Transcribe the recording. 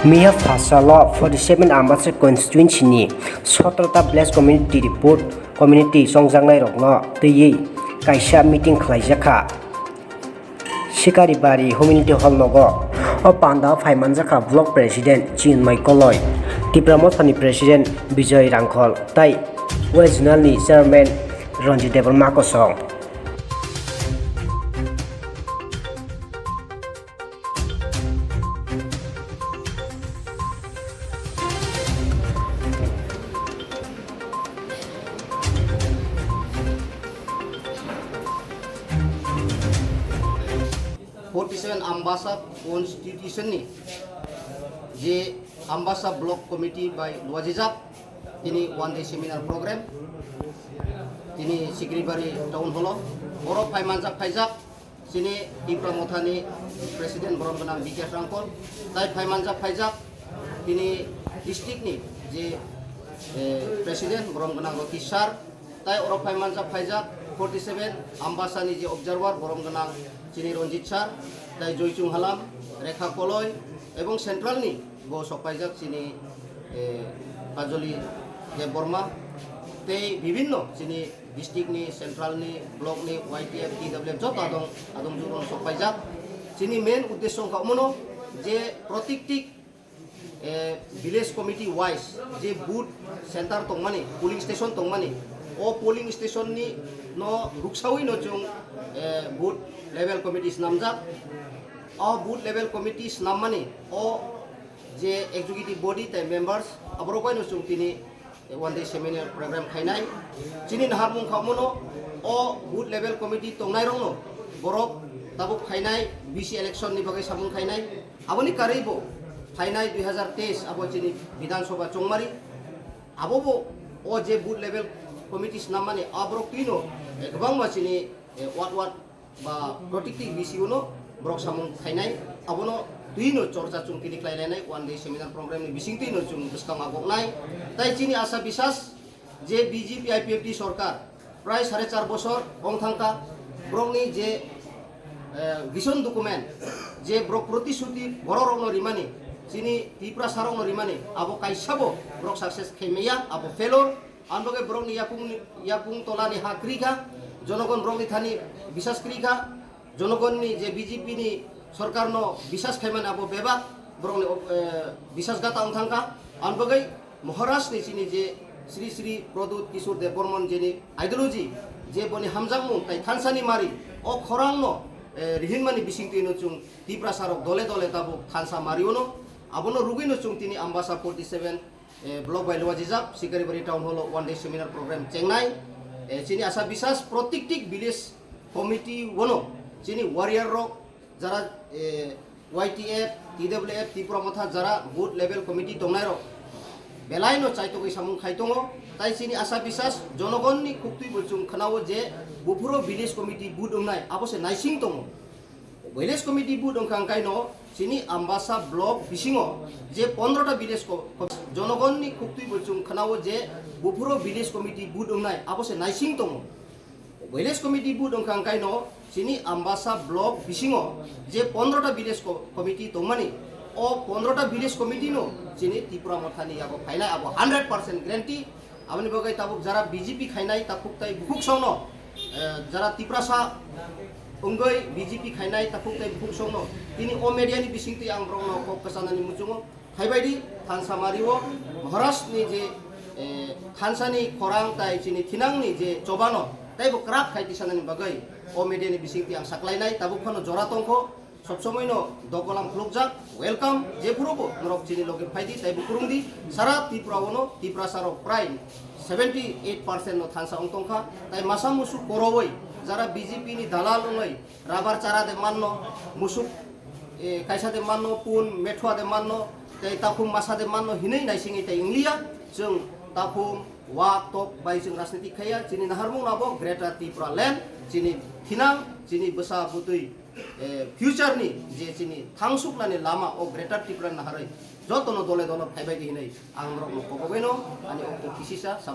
Mia Fasalo for the 7 Ambassador constituency ni Sotrata Bless Community Report Community Songjangnai Rokno tei kaisa meeting khlaijaka Shikari Bari Community Hall nogo o Panda Phaimanjaka Block President Chinmay Koloi Tipramothani President Bijoy Rangkhol tai West Zonal ni Chairman Ranjit Devarma Kosong Ambassa Constitution ni je Ambassa Block Committee by Luajijak ini one day seminar program ini Sigribari Town Hall Oro Phaimanjak Phaijak sini Tipramothani Presiden Borombenang Bikas Rangkhol tai Phaimanjak Phaijak ini district ni je Presiden Borombenang Rokisar tai Oro Phaimanjak Phaijak 47 Ambassa ni je observer Borombenang Chini Ranjit Sar tai Joychung Halam Rekha Koloi এবং central নি গো সপাইজাক চিনি কাজলি দেব বর্মা তেই বিভিন্ন চিনি district নি central নি block নি YTF টিডব্লিউএফ যত আদম জুরন সপাইজাক চিনি মেন উদ্দেশ্য কামনো যে প্রত্যেকটি ভিলেজ কমিটি ওয়াইজ যে বুথ সেন্টার তংমানি পোলিং স্টেশন তংমানি ও পোলিং স্টেশন নি ন রুকসাউই ন চুং বুথ লেভেল কমিটিস নামজাক boot level committees namani o je executive body tai members abrokoi no chung tini one day seminar program khainai chini nahar mung khamono o boot level committee tongnai rong no borok tabuk khainai BC election ni bagai samung khainai aboni karibo khainai 2023 abo chini bidhan sabha chongmari abobo o je boot level committees namani abrok tino gbang ma chini what ba protective BC uno Brok samung khainai abono tuino chorcha chung kini klainai one day seminar program ni bising tuino chung beskang agok nai tai chini asa bisas je BJP IPFD সরকার প্রায় 4.5 বছর বং থাকা Brock ni je vision document je brok protishuti boro rong no rimani chini Tripura sarong no rimani abo kaisabo brok success khemeya abo failure anboge brok ni yakung tolani ha kriga জনগণ Brock ni thani bisas kriga জনগণ নি যে BJP নি সরকার no বিশ্বাস খাইমান আবো বেবা Brong বিশ্বাসঘাতা অংথাঙ্কা আনবগৈ Maharashtra নি চিনি যে শ্রী শ্রী প্রদূত কিশোর দেব বর্মন যেনি আইডিওলজি যে বনি হামজাংমু তাই থানসানি মারি ও খরাং নো রিহিনমানি বিসিংতি নো চুং ত্রিপুরা সারক দলে দলে তাবো থানসা মারিওনো আবনো রুগই নো চুং তিনি আম্বাসা 47 ব্লক বাই লওয়াজিজাব Sikaribari town hall one day seminar programme চেংনাই চিনি আশা বিশ্বাস প্রত্যেকটি ভিলেজ কমিটি ওনো চিনি ওয়ারিয়ার রক যারা ওয়াইটিএফ টিডব্লিউএফ ত্রিপুরা মথা যারা বুথ লেভেল কমিটি দংনাই রক বেলাইনো চাইতগৈ সামুং খাইতং তাই চিনি আশা বিশ্বাস জনগণনি খুবতুই বলছুং খানাও যে বুফুরো ভিলেজ কমিটি বুথ দংনাই আবসে নাইসিং দং ভিলেজ কমিটি বুথ দংখাংকাই ন চিনি আম্বাসা ব্লক বিসিং যে 15টা ভিলেজ জনগণনি খুবতুই বলছুং খানাও যে বুফুরো ভিলেজ কমিটি বুথ দংনাই আবসে নাইসিং দং ভিলেজ কমিটি বুথ দংখাংকাই ন চিনি আম্বাসা ব্লক বিসিং যে 15টা ভিলেজ কমিটি দংমানি ও 15টা ভিলেজ কমিটি নো চিনি ত্রিপুরা মথানি আবো ফাইনাই আবো 100% গ্যারান্টি আপনি বগাই তাবুক যারা বিজেপি খাইনাই তাকুক তাই বুকুক সং যারা ত্রিপুরা সা উঙ্গৈ বিজেপি খাইনাই তাকুক তাই বুকুক সং তিনি ও মিডিয়ানি বিসিংতি আং ব্রং ন কক কাসানানি মুচুং খাইবাইদি থানসা মারিও মহারাষ্ট্রনি যে থানসানি খরাং তাই চিনি থিনাংনি যে চবানো তাইবো ক্রাক খাইতি সানানি বাগৈ ও মিডিয়ানি বিসিংতি আং সাকলাইনাই তাবুকখানো জরা তংখ সবসময়নো দগলাম ফ্লুকজাক ওয়েলকাম যে পুরোবো নরক চিনি লগে ফাইদি তাইবো কুরুংদি সারা ত্রিপুরাওনো ত্রিপুরা সারক প্রায় 78% নো থানসা অংতংখা তাই মাসা মুসুক করবই যারা বিজেপি নি দালাল নই রাবার চারা দে মান্ন মুসুক কাইসা দে মান্ন পুন মেঠুয়া দে মান্ন তাই তাকুম মাসা দে মান্ন হিনেই নাইসিংই তাই ইংলিয়া जों ताकुम वा टप बाय जों राजनीति खाया चिनि नाहारमुं नाबो ग्रेटर त्रिपुरा लैंड चिनि थिनां चिनि बसा बुतुई फ्यूचर नि जे चिनि थांसुकनानि लामा ओ ग्रेटर त्रिपुरा नाहारै जतनो दले दले फाइबायदि हिनै आं रक कबबेनो आनि अक्ट किसिसा